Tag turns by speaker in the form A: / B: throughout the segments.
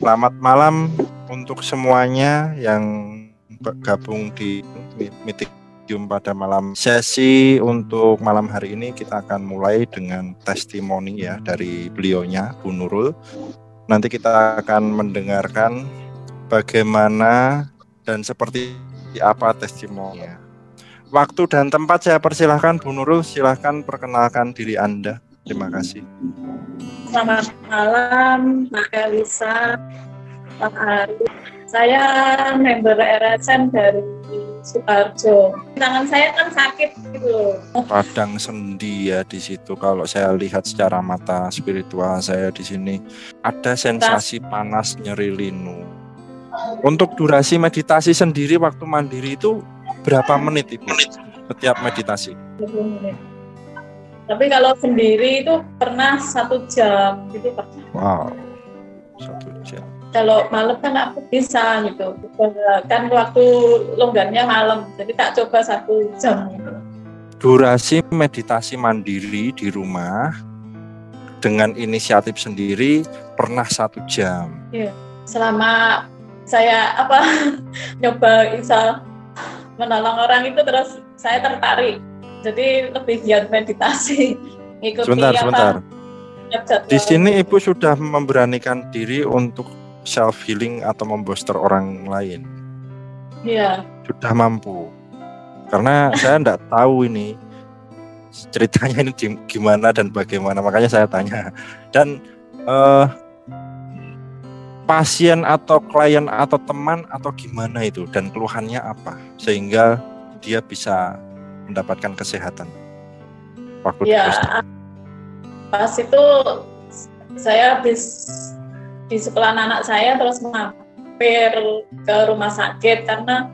A: Selamat malam untuk semuanya yang bergabung di Meetikium pada malam sesi. Untuk malam hari ini kita akan mulai dengan testimoni ya dari beliaunya, Bu Nurul. Nanti kita akan mendengarkan bagaimana dan seperti apa testimoninya. Waktu dan tempat saya persilahkan Bu Nurul, silahkan perkenalkan diri Anda. Terima kasih.
B: Selamat malam, Mbak Elisa, Pak Ari. Saya member RSN dari Sukoharjo. Tangan saya kan sakit gitu.
A: Padang sendi ya di situ. Kalau saya lihat secara mata spiritual saya di sini ada sensasi panas, nyeri linu. Untuk durasi meditasi sendiri waktu mandiri itu berapa menit Ibu setiap meditasi?
B: 20 menit. Tapi kalau sendiri itu pernah 1 jam gitu pernah.
A: Wow, 1 jam.
B: Kalau malam kan aku bisa gitu. Kan waktu longgarnya malam, jadi tak coba 1 jam gitu.
A: Durasi meditasi mandiri di rumah dengan inisiatif sendiri pernah 1 jam.
B: Iya. Selama saya nyoba bisa menolong orang itu terus saya tertarik. Jadi lebih giat meditasi.
A: Sebentar. Di sini Ibu sudah memberanikan diri untuk self healing atau membooster orang lain.
B: Iya.
A: Sudah mampu. Karena saya enggak tahu ini ceritanya ini gimana dan bagaimana, makanya saya tanya. Dan pasien atau klien atau teman atau gimana itu dan keluhannya apa sehingga dia bisa mendapatkan kesehatan waktu
B: pas itu saya habis di sekolah anak saya terus mampir ke rumah sakit karena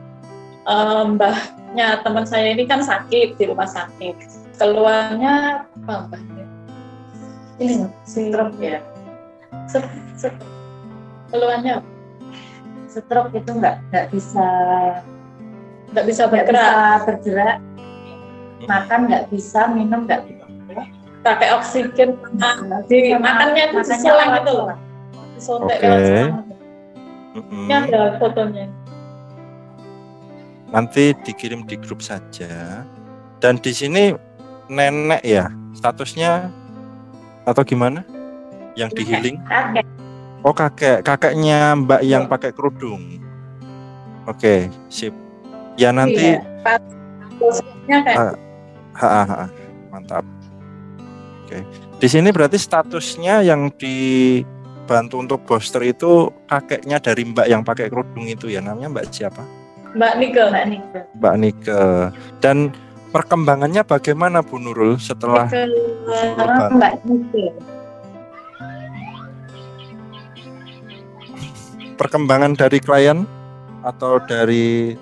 B: mbahnya teman saya ini kan sakit di rumah sakit. Keluarnya apa mbahnya? Ini stroke ya. Keluarnya
C: stroke itu nggak bisa bergerak, makan nggak bisa, minum nggak bisa,
B: pakai oksigen, di makannya itu selang gitu loh, disontek lewat selang. Ini ada fotonya.
A: Nanti dikirim di grup saja. Dan di sini nenek ya statusnya atau gimana? Yang di healing?
C: Kakek.
A: Oh kakeknya Mbak yang pakai kerudung. Oke, sip. Ya nanti.
B: Iya,
A: mantap. Oke. Di sini berarti statusnya yang dibantu untuk booster itu kakeknya dari Mbak yang pakai kerudung itu ya, namanya Mbak siapa?
B: Mbak Nike.
A: Dan perkembangannya bagaimana Bu Nurul setelah
C: Mbak Nike?
A: Perkembangan dari klien atau dari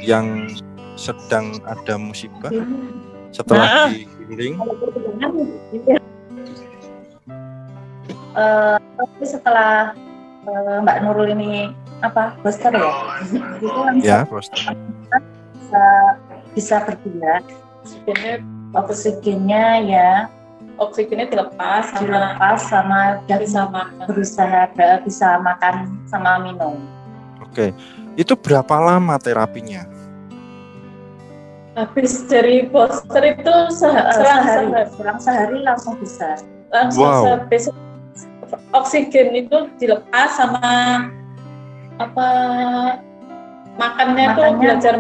A: yang sedang ada musibah setelah di healing?
C: Tapi setelah Mbak Nurul ini booster ya, itu langsung
A: ya, booster.
C: bisa bergerak.
B: Oksigennya dilepas
C: sama bisa makan sama minum.
A: Oke, itu berapa lama terapinya?
B: Habis dari booster itu
C: sehari langsung bisa.
B: Habis oksigen itu dilepas sama makannya itu belajar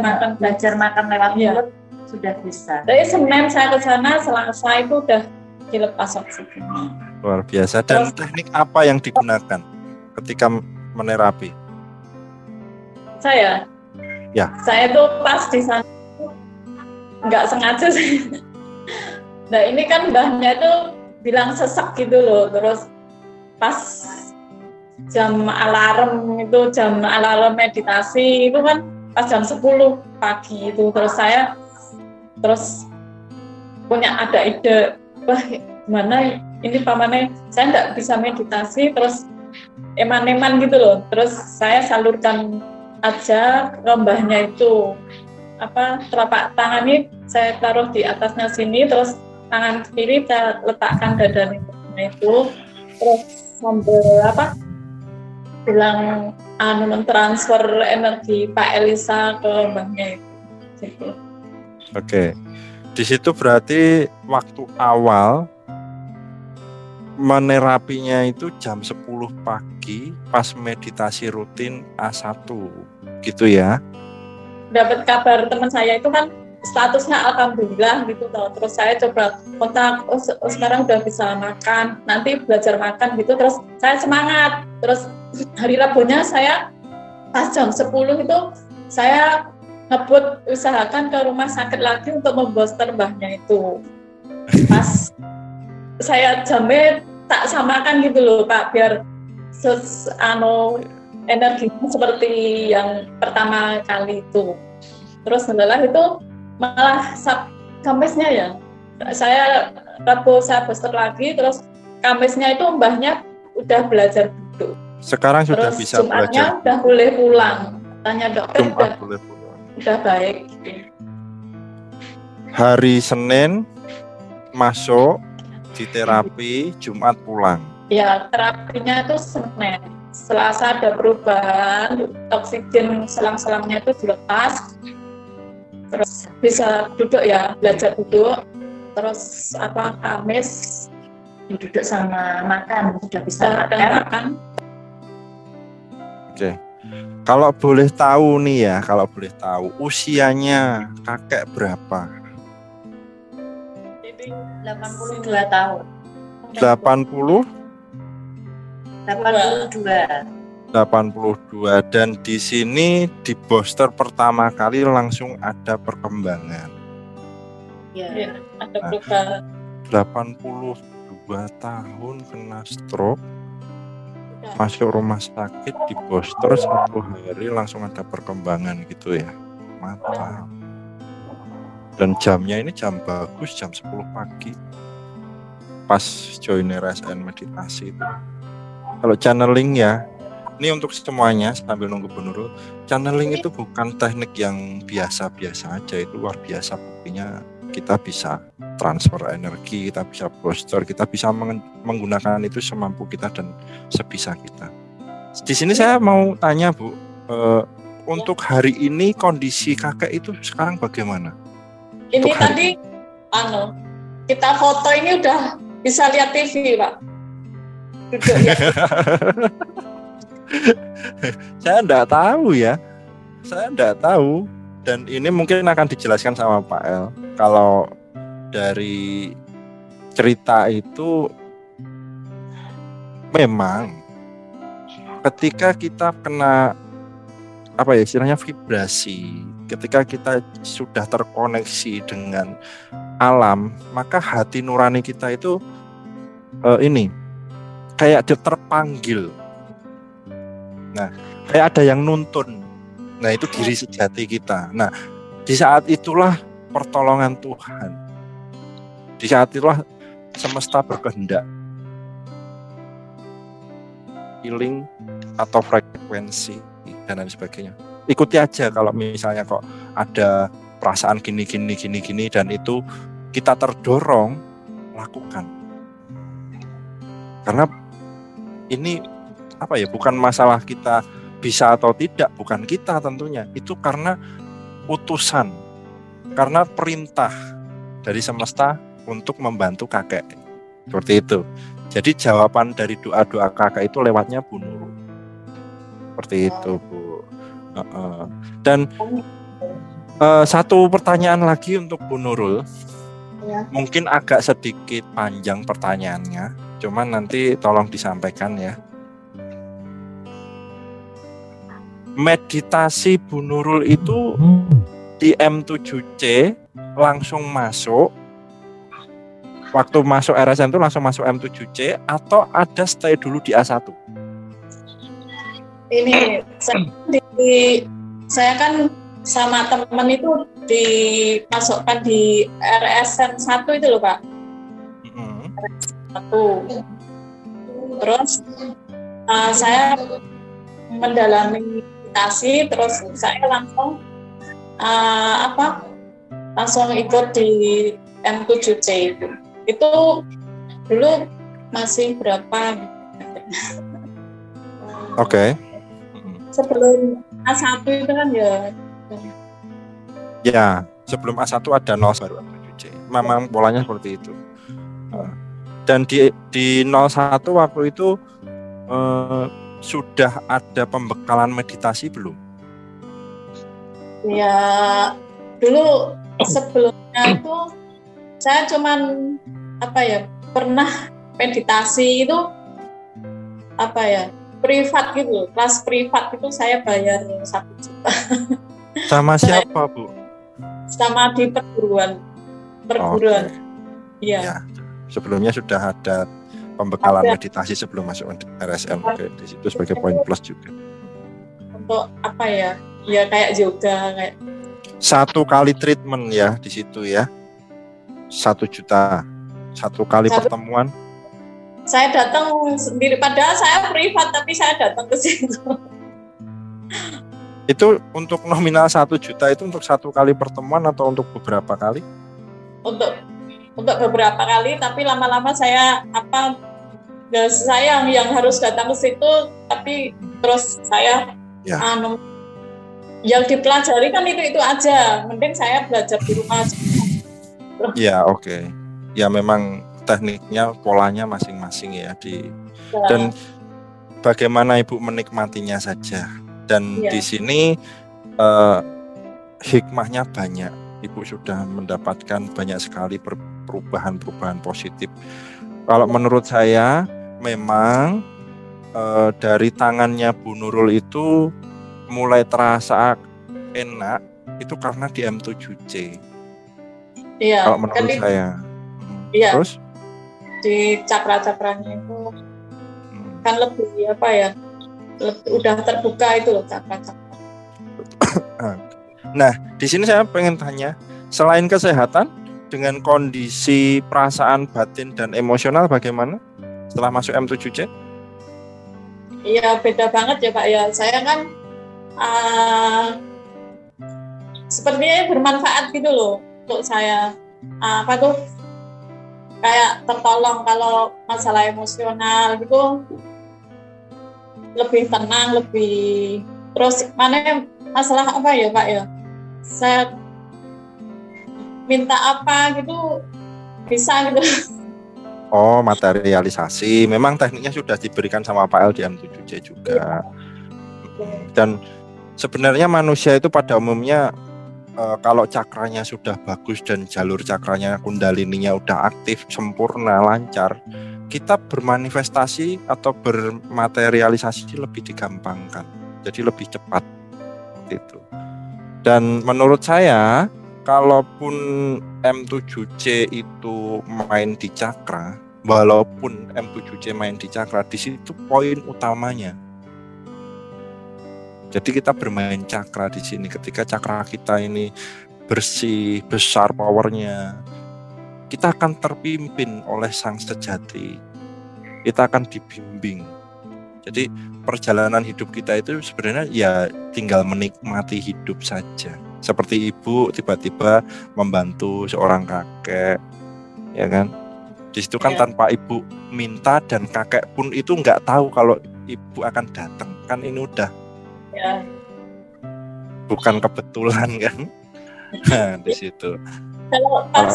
B: makan lewat mulut sudah bisa. Dari Senin saya ke sana, Selasa itu udah dilepas oksigen.
A: Luar biasa. Dan teknik apa yang digunakan ketika menerapi?
B: Saya tuh pas di sana nggak sengaja sih. Nah ini kan mbahnya itu bilang sesek gitu loh, terus pas jam alarm meditasi itu kan pas jam 10 pagi itu, terus saya punya ada ide, wah gimana ini pamannya saya nggak bisa meditasi terus eman-eman gitu loh, terus saya salurkan aja ke mbahnya itu telapak tangan ini saya taruh di atasnya sini, terus tangan kiri saya letakkan dadanya itu, terus sambil bilang mentransfer energi Pak Elisa ke mbahnya itu. Gitu.
A: Oke. Di situ berarti waktu awal menerapinya itu jam 10 pagi pas meditasi rutin A1 gitu ya.
B: Dapat kabar teman saya itu kan statusnya alhamdulillah gitu toh. Terus saya coba kontak, sekarang udah bisa makan, nanti belajar makan gitu. Terus saya semangat. Terus hari Rabunya saya pas jam 10 itu saya ngebut usahakan ke rumah sakit lagi untuk membooster mbahnya itu. Pas saya jamnya tak samakan gitu loh Pak, biar energinya seperti yang pertama kali itu. Terus setelah itu malah Kamisnya ya, saya Rabu saya booster lagi, terus Kamisnya itu mbahnya udah belajar duduk.
A: Sekarang sudah
B: terus
A: bisa
B: Jumatnya
A: belajar.
B: udah boleh pulang. Tanya dokter
A: Jumat boleh pulang.
B: udah baik.
A: Hari Senin masuk di terapi, Jumat pulang.
B: Ya, terapinya itu Senin. Selasa ada perubahan, oksigen selang-selangnya itu dilepas. Terus bisa duduk ya, belajar duduk. Terus Kamis
C: duduk sama makan, sudah bisa
B: makan.
A: Oke. Kalau boleh tahu nih ya, usianya kakek berapa?
C: 82 tahun.
A: 82 dan di sini di booster pertama kali langsung ada perkembangan.
B: Ya, ada perubahan.
A: 82 tahun kena stroke, masuk rumah sakit di booster 1 hari langsung ada perkembangan gitu ya. Mantap. Dan jamnya ini jam bagus, jam 10 pagi. Pas join RSN meditasi itu. Kalau channeling ya, ini untuk semuanya sambil nunggu Bu Nurul. Channeling itu bukan teknik yang biasa-biasa aja, itu luar biasa buktinya. Kita bisa transfer energi, kita bisa booster, kita bisa menggunakan itu semampu kita dan sebisa kita. Di sini saya mau tanya Bu, untuk hari ini kondisi kakek itu sekarang bagaimana?
B: Ini tadi kita foto ini udah bisa lihat TV Pak. Duduk ya.
A: Saya enggak tahu ya. Saya enggak tahu. Dan ini mungkin akan dijelaskan sama Pak El. Kalau dari cerita itu memang ketika kita kena istilahnya vibrasi, ketika kita sudah terkoneksi dengan alam, maka hati nurani kita itu kayak terpanggil. Nah, kayak ada yang nuntun. Nah, itu diri sejati kita. Nah, di saat itulah pertolongan Tuhan. Di saat itulah semesta berkehendak. Healing atau frekuensi dan lain sebagainya. Ikuti aja kalau misalnya kok ada perasaan gini dan itu kita terdorong, lakukan. Karena ini bukan masalah kita bisa atau tidak, bukan kita tentunya. Itu karena utusan, karena perintah dari semesta untuk membantu kakek. Seperti itu. Jadi jawaban dari doa-doa kakek itu lewatnya Bu Nurul. Seperti itu, Bu. Dan satu pertanyaan lagi untuk Bu Nurul.
C: Ya.
A: Mungkin agak sedikit panjang pertanyaannya, cuman nanti tolong disampaikan ya. Meditasi Bu Nurul itu di M7C langsung masuk. Waktu masuk RSN itu langsung masuk M7C atau ada stay dulu di A1?
B: Ini saya kan sama teman itu dimasukkan di RSN 1 itu loh Pak. RSN 1. Terus saya mendalami meditasi, terus saya langsung langsung ikut di M7C itu. Itu dulu masih berapa?
A: Oke.
B: Sebelum A1 itu kan ya.
A: Ya, sebelum A1 ada 0 baru M7C. Memang polanya seperti itu. Dan di 01 waktu itu sudah ada pembekalan meditasi belum?
B: Ya, dulu sebelumnya itu saya cuman pernah meditasi itu privat gitu, kelas privat itu saya bayar 1 juta.
A: Sama siapa, Bu?
B: Sama di perguruan.
A: Okay.
B: Iya.
A: Ya, sebelumnya sudah ada pembekalan meditasi sebelum masuk RSN. Oke, di situ sebagai poin plus juga.
B: Untuk ya kayak yoga kayak
A: 1 kali treatment ya di situ ya. 1 juta 1 kali pertemuan.
B: Saya datang sendiri, padahal saya privat tapi saya datang ke situ.
A: Itu untuk nominal 1 juta itu untuk 1 kali pertemuan atau untuk beberapa kali?
B: Untuk beberapa kali, tapi lama-lama saya yang harus datang ke situ, tapi terus saya yang dipelajari kan itu aja, mending saya belajar di rumah aja.
A: Ya, oke. Ya memang tekniknya, polanya masing-masing ya dan bagaimana Ibu menikmatinya saja. Dan di sini hikmahnya banyak. Ibu sudah mendapatkan banyak sekali perubahan-perubahan positif. Kalau menurut saya memang dari tangannya Bu Nurul itu mulai terasa enak itu karena di M7C.
B: Iya.
A: Kalau menurut saya.
B: Iya.
A: Terus
B: di cakra-cakranya itu kan lebih udah terbuka itu loh cakra-cakra.
A: Nah, di sini saya pengen tanya, selain kesehatan, dengan kondisi perasaan batin dan emosional bagaimana setelah masuk M7C?
B: Iya, beda banget ya Pak ya. Saya kan sepertinya bermanfaat gitu loh untuk saya. Kayak tertolong kalau masalah emosional gitu, lebih tenang, lebih terus masalah ya Pak ya, saya minta apa gitu bisa gitu.
A: Oh, materialisasi. Memang tekniknya sudah diberikan sama Pak El di M7C juga. Dan sebenarnya manusia itu pada umumnya kalau cakranya sudah bagus dan jalur cakranya kundalininya udah aktif, sempurna, lancar, kita bermanifestasi atau bermaterialisasi lebih digampangkan, jadi lebih cepat itu. Dan menurut saya, kalaupun M7C itu main di cakra, walaupun M7C main di cakra, di situ poin utamanya. Jadi kita bermain cakra di sini. Ketika cakra kita ini bersih, besar powernya, kita akan terpimpin oleh Sang Sejati. Kita akan dibimbing. Jadi perjalanan hidup kita itu sebenarnya ya tinggal menikmati hidup saja. Seperti ibu tiba-tiba membantu seorang kakek, ya kan? Di situ kan tanpa ibu minta dan kakek pun itu nggak tahu kalau ibu akan datang. Kan ini udah bukan kebetulan kan? Nah, di situ.
B: Kalau pas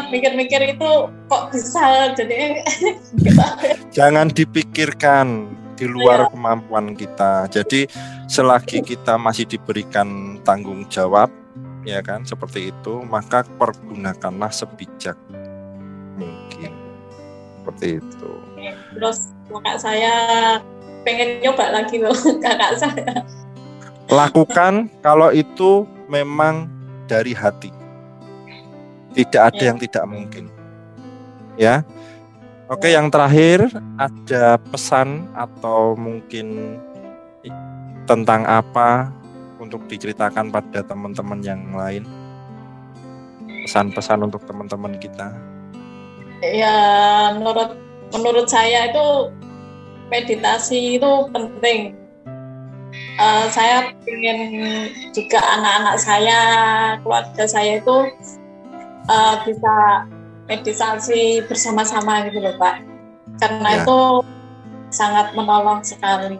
B: mikir-mikir itu kok bisa jadi
A: jangan dipikirkan di luar kemampuan kita. Jadi selagi kita masih diberikan tanggung jawab, ya kan, seperti itu, maka pergunakanlah sebijak mungkin. Seperti itu.
B: Terus kakak saya pengen nyoba lagi loh, kakak saya.
A: Lakukan kalau itu memang dari hati. Tidak ada yang tidak mungkin. Ya. Oke, yang terakhir ada pesan atau mungkin tentang apa untuk diceritakan pada teman-teman yang lain? Pesan-pesan untuk teman-teman kita.
B: Ya, menurut saya itu meditasi itu penting. Saya ingin juga anak-anak saya, keluarga saya itu bisa meditasi bersama-sama gitu loh Pak. Karena itu sangat menolong sekali.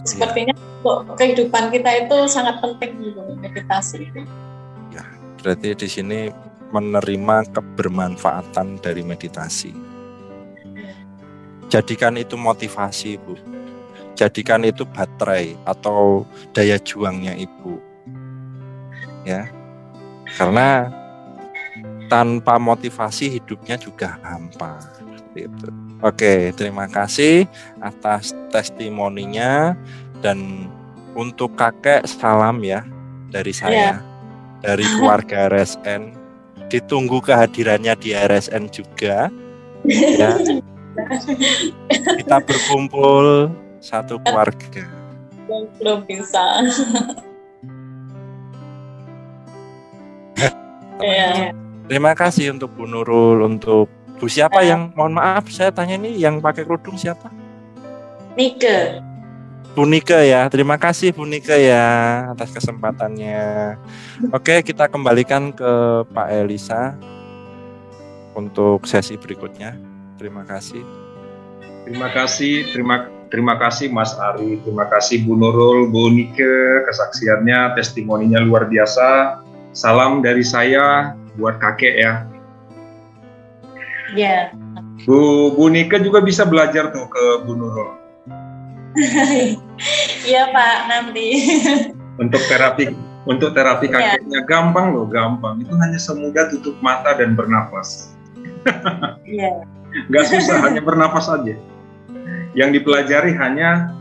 B: Sepertinya untuk kehidupan kita itu sangat penting gitu meditasi itu.
A: Ya, berarti di sini menerima kebermanfaatan dari meditasi. Jadikan itu motivasi, Bu. Jadikan itu baterai atau daya juangnya Ibu. Ya. Karena tanpa motivasi hidupnya juga hampa. Gitu. Oke, terima kasih atas testimoninya, dan untuk kakek salam ya dari saya, dari keluarga RSN. Ditunggu kehadirannya di RSN juga. Ya. Kita berkumpul satu keluarga.
B: Belum bisa.
A: Terima kasih untuk Bu Nurul, untuk Bu siapa yang, mohon maaf saya tanya ini, yang pakai kerudung siapa?
B: Nike.
A: Bu Nike ya, terima kasih Bu Nike ya atas kesempatannya. Oke, kita kembalikan ke Pak Elisa untuk sesi berikutnya. Terima kasih.
D: Terima kasih Mas Ari, terima kasih Bu Nurul, Bu Nike, kesaksiannya, testimoninya luar biasa. Salam dari saya buat kakek ya.
B: Ya.
D: Bu Nike juga bisa belajar tuh ke Bu Nurul.
B: Iya Pak, nanti.
D: Untuk terapi kakeknya gampang loh, gampang. Itu hanya semudah tutup mata dan bernapas.
B: Iya.
D: Gak susah, hanya bernapas aja. Yang dipelajari hanya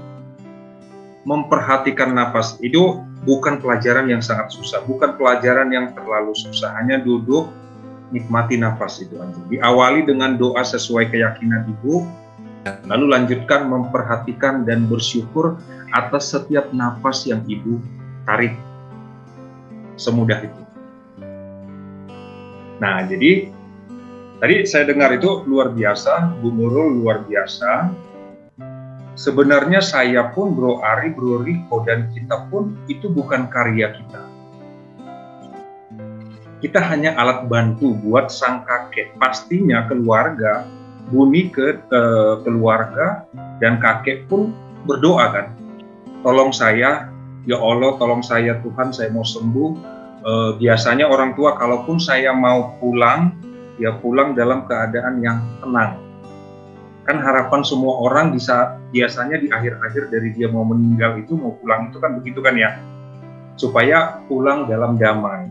D: memperhatikan napas. Itu bukan pelajaran yang sangat susah, bukan pelajaran yang terlalu susah. Hanya duduk, nikmati napas itu aja. Diawali dengan doa sesuai keyakinan Ibu, lalu lanjutkan memperhatikan dan bersyukur atas setiap napas yang Ibu tarik. Semudah itu. Nah, jadi tadi saya dengar itu luar biasa, Bu Nurul luar biasa. Sebenarnya saya pun, Bro Ari, Bro Riko, dan kita pun itu bukan karya kita. Kita hanya alat bantu buat sang kakek. Pastinya keluarga, Bu Nike, keluarga, dan kakek pun berdoa kan. Tolong saya, ya Allah, tolong saya Tuhan, saya mau sembuh. Biasanya orang tua kalaupun saya mau pulang, ya pulang dalam keadaan yang tenang. Kan harapan semua orang biasanya di akhir-akhir dari dia mau meninggal itu, mau pulang itu kan begitu kan ya. Supaya pulang dalam damai.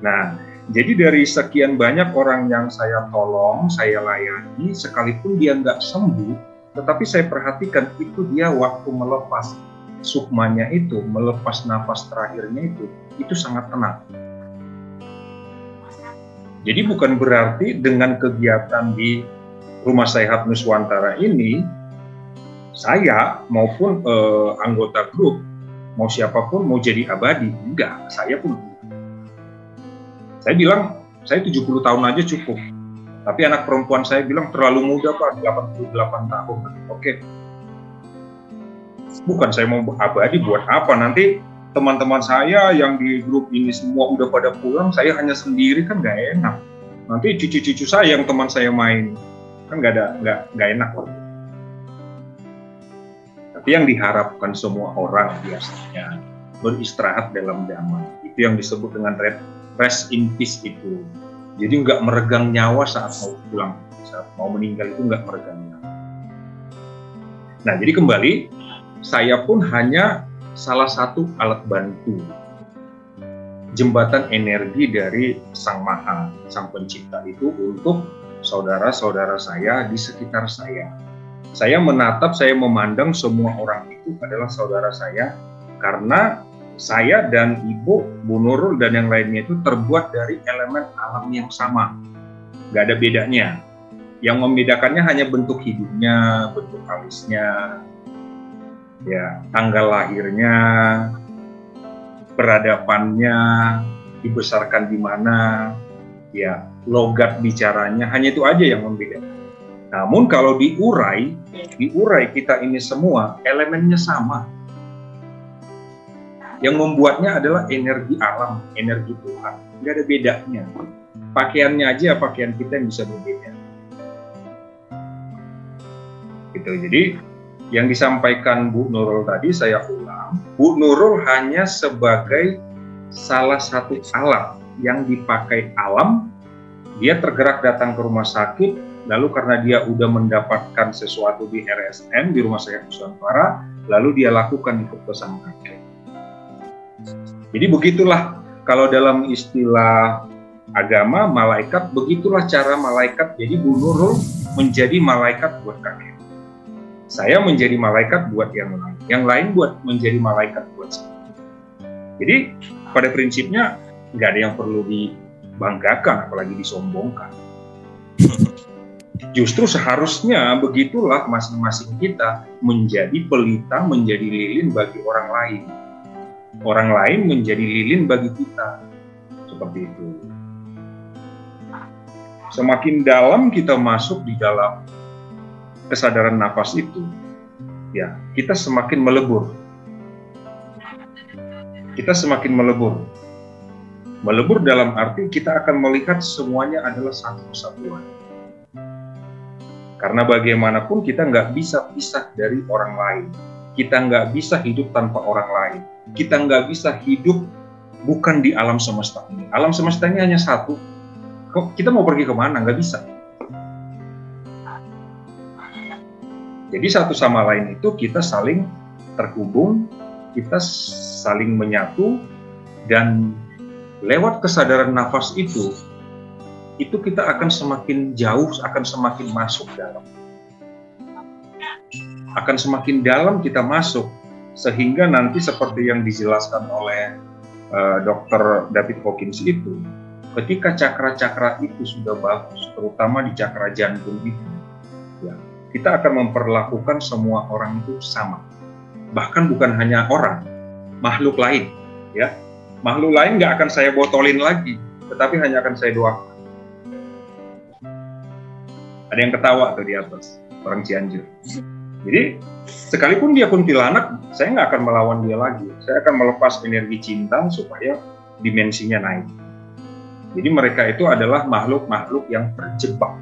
D: Nah, jadi dari sekian banyak orang yang saya tolong, saya layani, sekalipun dia nggak sembuh, tetapi saya perhatikan itu dia waktu melepas sukmanya itu, melepas nafas terakhirnya itu sangat tenang. Jadi bukan berarti dengan kegiatan di Rumah Sehat Nuswantara ini, saya maupun anggota grup, mau siapapun mau jadi abadi, enggak, saya pun enggak. Saya bilang, saya 70 tahun aja cukup. Tapi anak perempuan saya bilang terlalu muda Pak, 88 tahun. Oke. Bukan saya mau abadi buat apa, nanti teman-teman saya yang di grup ini semua udah pada pulang, saya hanya sendiri kan nggak enak. Nanti cucu-cucu saya yang teman saya main, kan nggak enak. Tapi yang diharapkan semua orang biasanya beristirahat dalam damai. Itu yang disebut dengan rest in peace itu. Jadi nggak meregang nyawa saat mau pulang, saat mau meninggal itu nggak meregang nyawa. Nah, jadi kembali, saya pun hanya salah satu alat bantu, jembatan energi dari Sang Maha, Sang Pencipta itu untuk saudara-saudara saya di sekitar saya. Saya menatap, saya memandang semua orang itu adalah saudara saya, karena saya dan Ibu, Bu Nurul dan yang lainnya itu terbuat dari elemen alam yang sama. Nggak ada bedanya. Yang membedakannya hanya bentuk hidupnya, bentuk alisnya, ya, tanggal lahirnya, peradabannya, dibesarkan di mana, ya, logat bicaranya, hanya itu aja yang membedakan. Namun kalau diurai kita ini semua elemennya sama. Yang membuatnya adalah energi alam, energi Tuhan. Nggak ada bedanya. Pakaiannya aja, pakaian kita yang bisa berbeda. Gitu. Jadi yang disampaikan Bu Nurul tadi saya ulang, Bu Nurul hanya sebagai salah satu alat yang dipakai alam. Dia tergerak datang ke rumah sakit, lalu karena dia udah mendapatkan sesuatu di RSN, di Rumah Sakit Nusantara, lalu dia lakukan ikut pesan kakek. Jadi begitulah kalau dalam istilah agama, malaikat, begitulah cara malaikat. Jadi Bu Nurul menjadi malaikat buat kakek. Saya menjadi malaikat buat yang lain buat menjadi malaikat buat saya. Jadi pada prinsipnya nggak ada yang perlu dibanggakan, apalagi disombongkan. Justru seharusnya begitulah masing-masing kita menjadi pelita, menjadi lilin bagi orang lain. Orang lain menjadi lilin bagi kita. Seperti itu. Semakin dalam kita masuk di dalam kesadaran nafas itu, ya, kita semakin melebur. Kita semakin melebur. Melebur dalam arti kita akan melihat semuanya adalah satu kesatuan. Karena bagaimanapun kita nggak bisa pisah dari orang lain. Kita nggak bisa hidup tanpa orang lain. Kita nggak bisa hidup bukan di alam semesta ini. Alam semesta ini hanya satu. Kok kita mau pergi kemana? Nggak bisa. Jadi satu sama lain itu kita saling terhubung, kita saling menyatu, dan lewat kesadaran nafas itu kita akan semakin jauh, akan semakin masuk dalam. Akan semakin dalam kita masuk, sehingga nanti seperti yang dijelaskan oleh Dr. David Hawkins itu, ketika cakra-cakra itu sudah bagus, terutama di cakra jantung itu, ya, kita akan memperlakukan semua orang itu sama. Bahkan bukan hanya orang, makhluk lain. Ya. Makhluk lain nggak akan saya botolin lagi, tetapi hanya akan saya doakan. Ada yang ketawa tuh di atas, orang Cianjur. Jadi, sekalipun dia kuntilanak, saya nggak akan melawan dia lagi. Saya akan melepas energi cinta supaya dimensinya naik. Jadi mereka itu adalah makhluk-makhluk yang terjebak.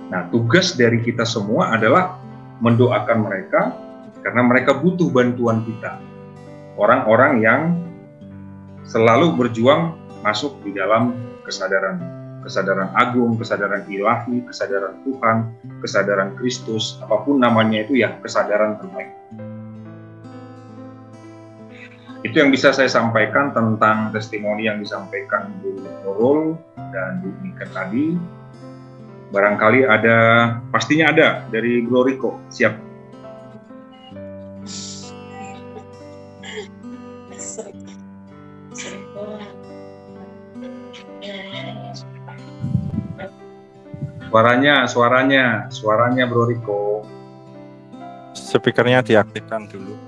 D: Nah, tugas dari kita semua adalah mendoakan mereka karena mereka butuh bantuan kita. Orang-orang yang selalu berjuang masuk di dalam kesadaran agung, kesadaran ilahi, kesadaran Tuhan, kesadaran Kristus, apapun namanya itu ya, kesadaran terbaik. Itu yang bisa saya sampaikan tentang testimoni yang disampaikan Bu Nurul dan Bu Nika tadi. Barangkali pastinya ada dari Gloriko. Siap. Suaranya Bro Riko.
A: Speakernya diaktifkan dulu.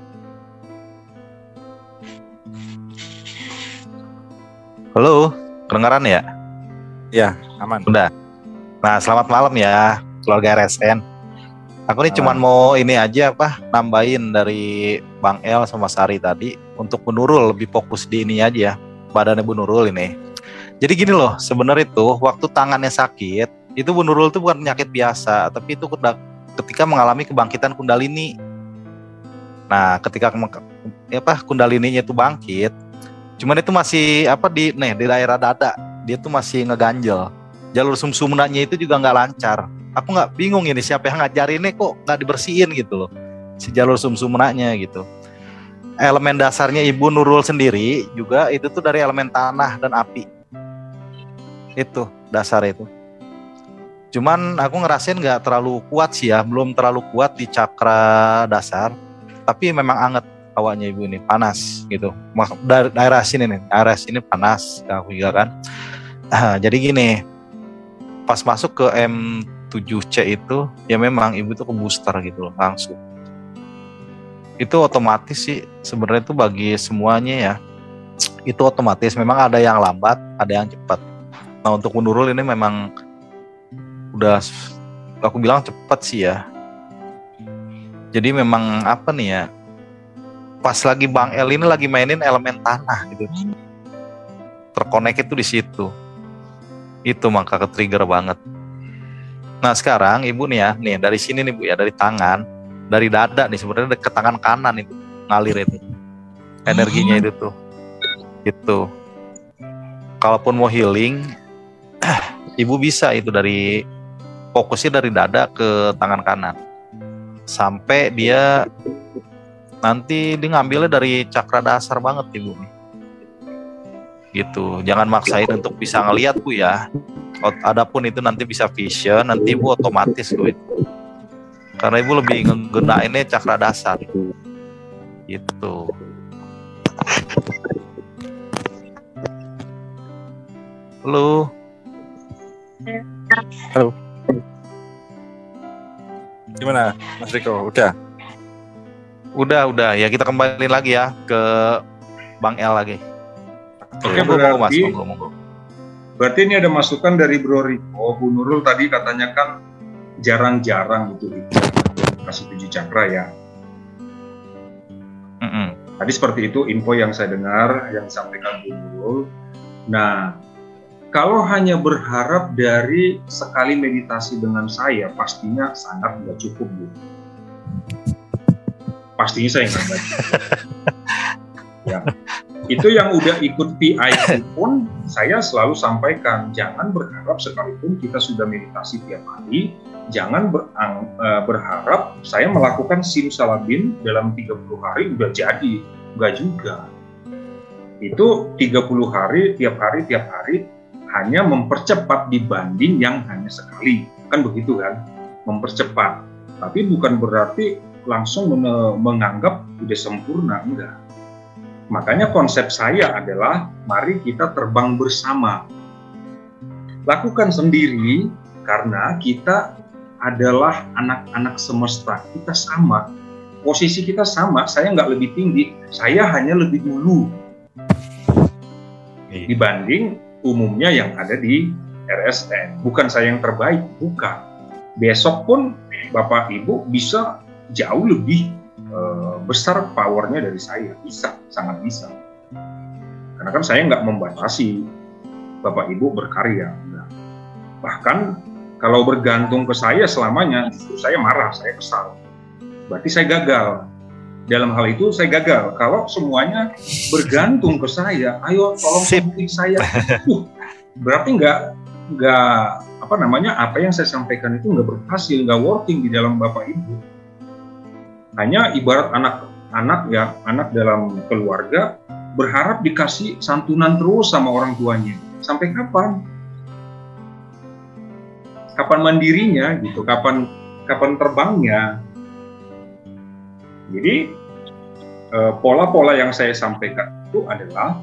E: Halo, kedengaran ya?
A: Ya, aman.
E: Udah. Nah, selamat malam ya keluarga RSN. Aku nih cuman mau ini aja nambahin dari Bang El sama Sari tadi untuk Bu Nurul, lebih fokus di ini aja, badannya Bu Nurul ini. Jadi gini loh, sebenarnya itu waktu tangannya sakit, itu Bu Nurul itu bukan penyakit biasa, tapi itu ketika mengalami kebangkitan Kundalini. Nah, ketika Kundalininya itu bangkit, cuman itu masih di daerah dada, dia tuh masih ngeganjel. Jalur sumsumnanya itu juga nggak lancar. Aku nggak bingung ini siapa yang ngajarinnya kok nggak dibersihin gitu loh, si jalur sumsumnanya gitu. Elemen dasarnya Ibu Nurul sendiri juga itu tuh dari elemen tanah dan api. Itu dasar itu. Cuman aku ngerasain nggak terlalu kuat sih ya, belum terlalu kuat di cakra dasar. Tapi memang anget awalnya Ibu ini, panas gitu. Daerah sini panas, aku juga kan. Jadi gini. Pas masuk ke M7C itu, ya memang Ibu tuh ke booster gitu loh, langsung. Itu otomatis sih, sebenarnya itu bagi semuanya ya, itu otomatis. Memang ada yang lambat, ada yang cepat. Nah, untuk Bu Nurul ini memang udah, aku bilang cepat sih ya. Jadi memang pas lagi Bang El ini lagi mainin elemen tanah gitu. Terkonek itu di situ. Itu maka ke-trigger banget. Nah sekarang ibu nih ya, nih dari sini nih bu ya, dari tangan, dari dada nih sebenarnya ke tangan kanan itu ngalir itu energinya itu tuh, gitu. Kalaupun mau healing, ibu bisa itu dari fokusnya dari dada ke tangan kanan, sampai dia nanti dia ngambilnya dari cakra dasar banget ibu nih, gitu. Jangan maksain untuk bisa ngelihat bu ya. Adapun itu nanti bisa vision, nanti ibu otomatis bu itu. Karena ibu lebih ngegunainnya cakra dasar, gitu. Halo.
A: Halo. Gimana, Mas Riko? Udah?
E: Udah. Ya kita kembali lagi ya ke Bang El lagi.
D: Oke,
E: monggo.
D: Berarti ini ada masukan dari Bro Riko. Bu Nurul tadi katanya kan jarang-jarang gitu kasih 7 cakra ya. Tadi seperti itu info yang saya dengar, yang disampaikan Bu Nurul. Nah, kalau hanya berharap dari sekali meditasi dengan saya, pastinya sangat nggak cukup, Bu. Pastinya saya nggak cukup. Ya. Itu yang udah ikut PIC pun saya selalu sampaikan, jangan berharap sekalipun kita sudah meditasi tiap hari, jangan berharap saya melakukan simsalabim dalam 30 hari udah jadi, enggak juga. Itu 30 hari, tiap hari hanya mempercepat dibanding yang hanya sekali, kan begitu kan, mempercepat. Tapi bukan berarti langsung menganggap udah sempurna, enggak. Makanya konsep saya adalah mari kita terbang bersama. Lakukan sendiri karena kita adalah anak-anak semesta. Kita sama. Posisi kita sama. Saya nggak lebih tinggi. Saya hanya lebih dulu. Dibanding umumnya yang ada di RSN. Bukan saya yang terbaik. Bukan. Besok pun Bapak Ibu bisa jauh lebih besar powernya dari saya, bisa, sangat bisa. Karena kan saya nggak membatasi Bapak Ibu berkarya, enggak. Bahkan kalau bergantung ke saya selamanya, justru saya marah, saya kesal. Berarti saya gagal. Dalam hal itu saya gagal. Kalau semuanya bergantung ke saya, ayo tolong sembuhin saya. Berarti apa yang saya sampaikan itu nggak berhasil, nggak working di dalam Bapak Ibu. Hanya ibarat anak dalam keluarga berharap dikasih santunan terus sama orang tuanya. Sampai kapan? Kapan mandirinya gitu? Kapan terbangnya? Jadi pola-pola yang saya sampaikan itu adalah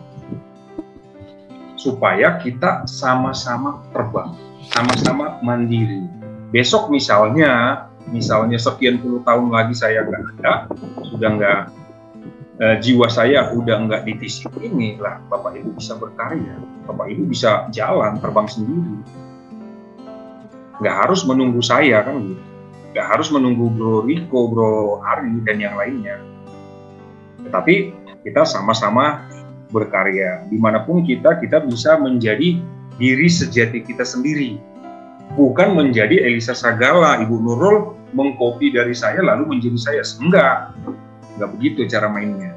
D: supaya kita sama-sama terbang, sama-sama mandiri. Besok misalnya sekian puluh tahun lagi saya nggak ada, sudah nggak, jiwa saya udah nggak di fisik ini lah, Bapak Ibu bisa berkarya, Bapak Ibu bisa jalan, terbang sendiri. Nggak harus menunggu saya kan gitu, nggak harus menunggu Bro Riko, Bro Ari dan yang lainnya. Tetapi kita sama-sama berkarya, dimanapun kita bisa menjadi diri sejati kita sendiri. Bukan menjadi Elisa Sagala, Ibu Nurul mengkopi dari saya lalu menjadi saya. Enggak begitu cara mainnya.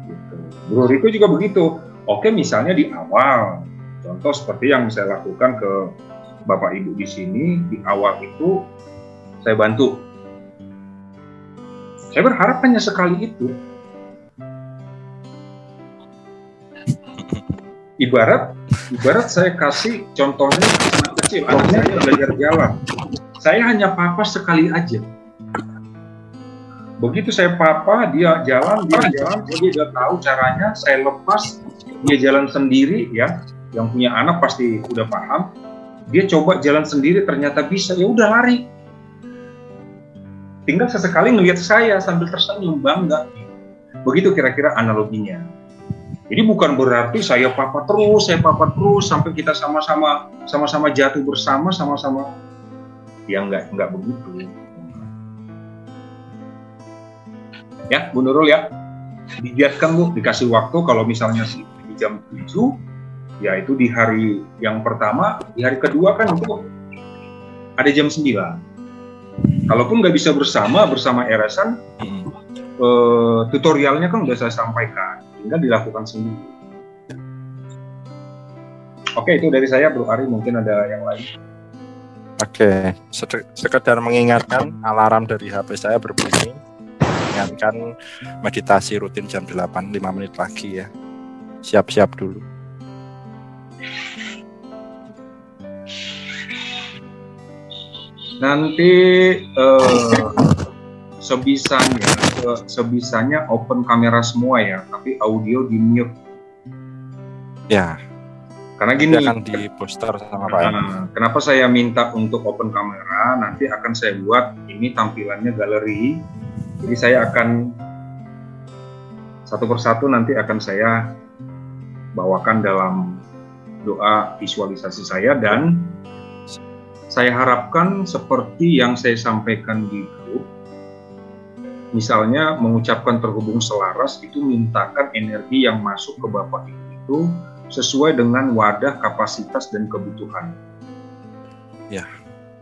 D: Gitu. Bro Riko juga begitu. Oke, misalnya di awal, contoh seperti yang saya lakukan ke Bapak Ibu di sini, di awal itu saya bantu. Saya berharap hanya sekali itu. Ibarat saya kasih contohnya anak kecil, anak saya belajar jalan. Saya hanya papa sekali aja. Begitu saya papa, dia jalan, dia udah tahu caranya, saya lepas, dia jalan sendiri ya. Yang punya anak pasti udah paham. Dia coba jalan sendiri, ternyata bisa, ya udah lari. Tinggal sesekali ngelihat saya sambil tersenyum, bangga. Begitu kira-kira analoginya. Jadi bukan berarti saya papa terus sampai kita sama-sama jatuh bersama, sama-sama. Ya enggak begitu. Ya, Bu Nurul ya. Digiatkan Bu, dikasih waktu kalau misalnya di jam 7, ya itu di hari yang pertama, di hari kedua kan itu ada jam 9. Kalaupun nggak bisa bersama RSN, tutorialnya kan udah saya sampaikan, tinggal dilakukan sendiri. Oke, itu dari saya, Bro Ari. Mungkin ada yang lain.
A: Oke, sekedar mengingatkan, alarm dari HP saya berbunyi. Ingatkan meditasi rutin jam 8, 5 menit lagi ya. Siap-siap dulu.
D: Nanti sebisanya open kamera semua ya, tapi audio di mute.
A: Ya.
D: Karena gini,
A: akan di poster sama Pak.
D: Kenapa saya minta untuk open kamera? Nanti akan saya buat ini tampilannya galeri. Jadi saya akan satu persatu nanti akan saya bawakan dalam doa visualisasi saya, dan saya harapkan seperti yang saya sampaikan di grup, misalnya mengucapkan terhubung selaras itu mintakan energi yang masuk ke Bapak itu sesuai dengan wadah, kapasitas, dan kebutuhan.
A: Ya.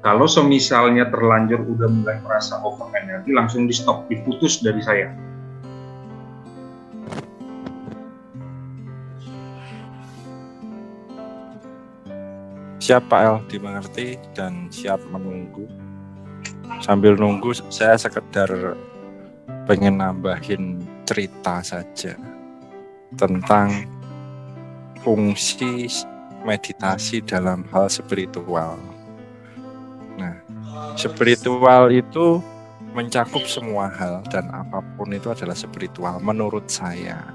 D: Kalau semisalnya terlanjur udah mulai merasa over energi, langsung di stop, diputus dari saya.
A: Siap Pak El, dimengerti dan siap menunggu. Sambil nunggu saya sekedar pengen nambahin cerita saja tentang fungsi meditasi dalam hal spiritual. Nah, spiritual itu mencakup semua hal dan apapun itu adalah spiritual menurut saya.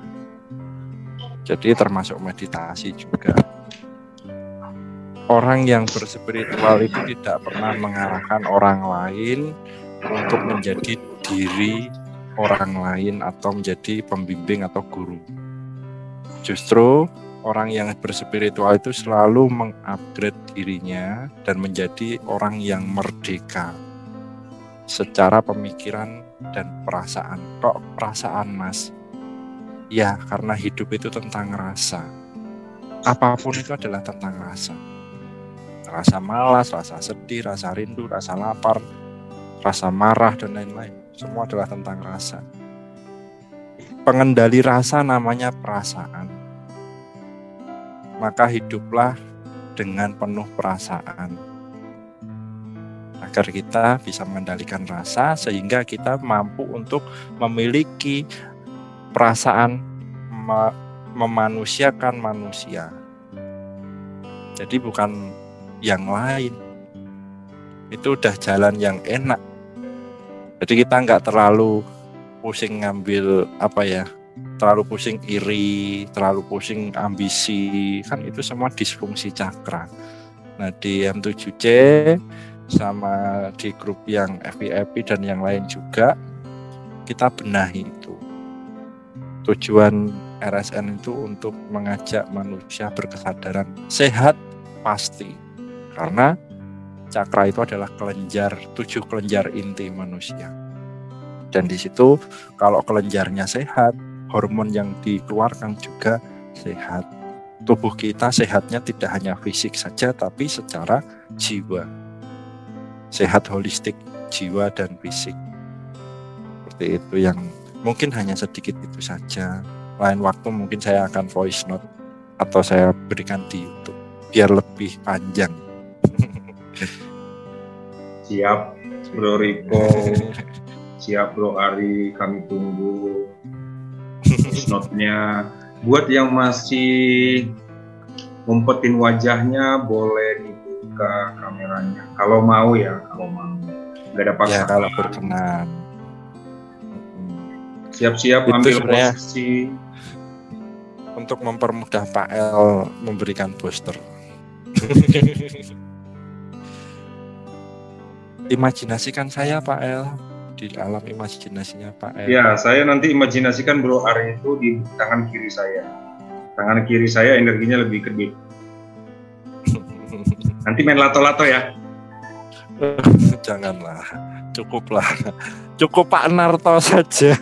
A: Jadi termasuk meditasi juga. Orang yang berspiritual itu tidak pernah mengarahkan orang lain untuk menjadi diri orang lain atau menjadi pembimbing atau guru. Justru orang yang berspiritual itu selalu mengupgrade dirinya dan menjadi orang yang merdeka secara pemikiran dan perasaan. Kok perasaan, Mas? Ya, karena hidup itu tentang rasa. Apapun itu adalah tentang rasa. Rasa malas, rasa sedih, rasa rindu, rasa lapar, rasa marah, dan lain-lain. Semua adalah tentang rasa. Pengendali rasa namanya perasaan. Maka hiduplah dengan penuh perasaan. Agar kita bisa mengendalikan rasa sehingga kita mampu untuk memiliki perasaan memanusiakan manusia. Jadi bukan yang lain. Itu udah jalan yang enak. Jadi kita nggak terlalu pusing ngambil terlalu pusing iri, terlalu pusing ambisi, kan itu semua disfungsi cakra. Nah di M7C sama di grup yang FIFI dan yang lain juga kita benahi itu. Tujuan RSN itu untuk mengajak manusia berkesadaran sehat pasti, karena cakra itu adalah 7 kelenjar inti manusia. Dan di situ kalau kelenjarnya sehat, hormon yang dikeluarkan juga sehat. Tubuh kita sehatnya tidak hanya fisik saja, tapi secara jiwa. Sehat holistik jiwa dan fisik. Seperti itu, yang mungkin hanya sedikit itu saja. Lain waktu mungkin saya akan voice note atau saya berikan di YouTube biar lebih panjang.
D: Siap, Bro Riko. Siap, Bro Ari. Kami tunggu voice note-nya. Buat yang masih ngumpetin wajahnya, boleh dibuka kameranya. Kalau mau ya, kalau mau. Nggak ada paksaan.
A: Ya, kalau berkenan.
D: Siap-siap
A: Itu
D: ambil
A: sebenarnya
D: posisi.
A: Untuk mempermudah Pak El memberikan poster. Imajinasikan saya Pak El di alam imajinasinya Pak El.
D: Ya, saya nanti imajinasikan Bro Ari itu di tangan kiri saya. Tangan kiri saya energinya lebih gede. Nanti main lato-lato ya.
A: Janganlah, cukuplah. Cukup Pak Narto saja.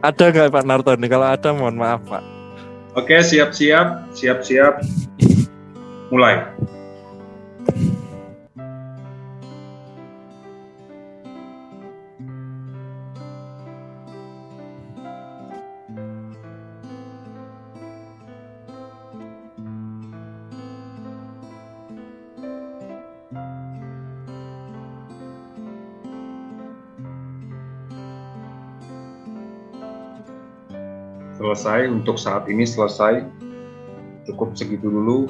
A: Ada nggak Pak Narto nih? Kalau ada mohon maaf Pak.
D: Oke, siap-siap. Mulai. selesai untuk saat ini, selesai. Cukup segitu dulu.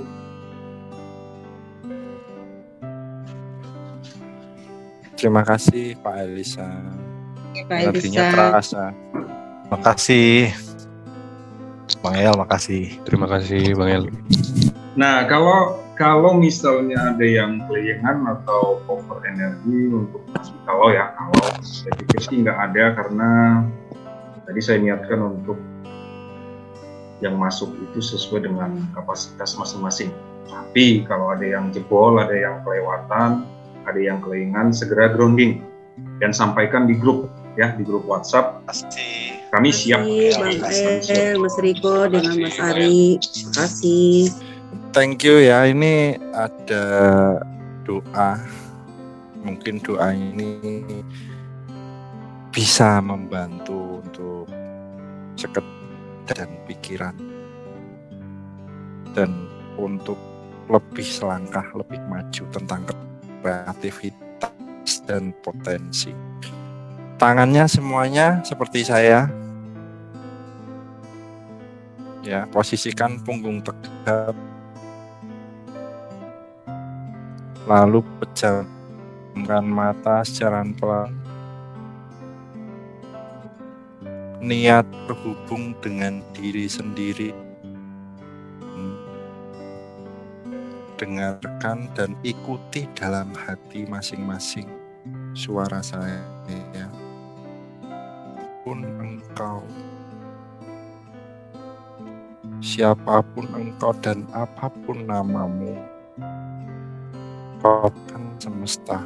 A: Terima kasih Pak Elisa.
F: Pak
A: Energinya
F: Elisa.
A: terasa.
E: Makasih. Bang El, makasih.
G: Terima kasih Bang El.
D: Nah, kalau misalnya ada yang kelayangan atau over energi untuk kalau saya pikir sih nggak ada, karena tadi saya niatkan untuk yang masuk itu sesuai dengan kapasitas masing-masing. Tapi kalau ada yang jebol, ada yang kelewatan, ada yang kelayangan, segera grounding dan sampaikan di grup ya, di grup WhatsApp.
E: Pasti.
D: Kami siap.
F: Bang El, Mas Riko dengan Mas Ari. Terima kasih.
A: Thank you ya. Ini ada doa. Mungkin doa ini bisa membantu untuk sekedar dan pikiran, dan untuk lebih selangkah lebih maju tentang kreativitas dan potensi. Tangannya semuanya seperti saya. Ya, posisikan punggung tegap. Lalu pejamkan mata secara pelan. Niat berhubung dengan diri sendiri. Dengarkan dan ikuti dalam hati masing-masing suara saya. Pun engkau, siapapun engkau dan apapun namamu, kau kan semesta,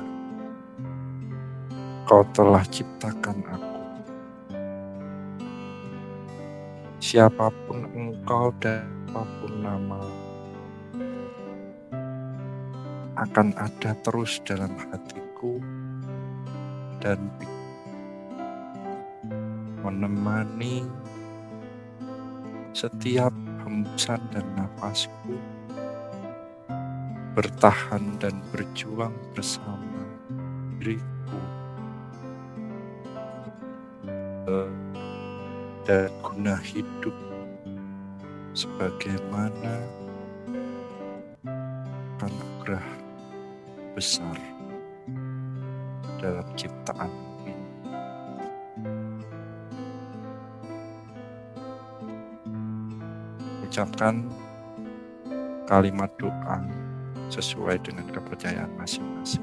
A: kau telah ciptakan aku. Siapapun engkau dan apapun nama akan ada terus dalam hatiku dan menemani setiap hembusan dan nafasku, bertahan dan berjuang bersama diriku dan guna hidup sebagaimana anugerah besar dalam ciptaan ini. Ucapkan kalimat doa sesuai dengan kepercayaan masing-masing.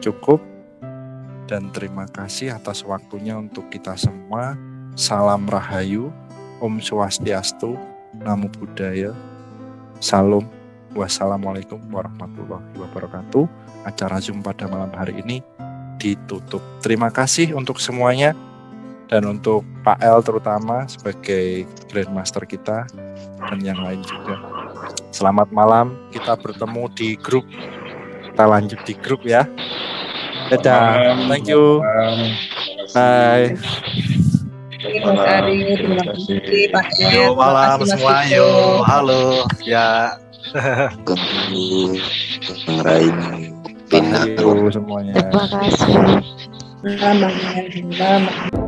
A: Cukup, dan terima kasih atas waktunya untuk kita semua. Salam Rahayu, Om Swastiastu, Namo Buddhaya, Salam, wassalamualaikum warahmatullahi wabarakatuh. Acara Zoom pada malam hari ini ditutup. Terima kasih untuk semuanya, dan untuk Pak El terutama sebagai Grandmaster kita, dan yang lain juga. Selamat malam, kita bertemu di grup. Kita lanjut di grup ya. Dadah, thank you. Bye.
F: Mas Ari, terima kasih Pak El.
E: Yo, malam
F: Terima kasih, Mas
E: semua,
F: Riko.
E: yo, halo, ya.
H: Bang Raini,
A: Thank you semuanya.
I: Terima kasih.
F: Selamat malam.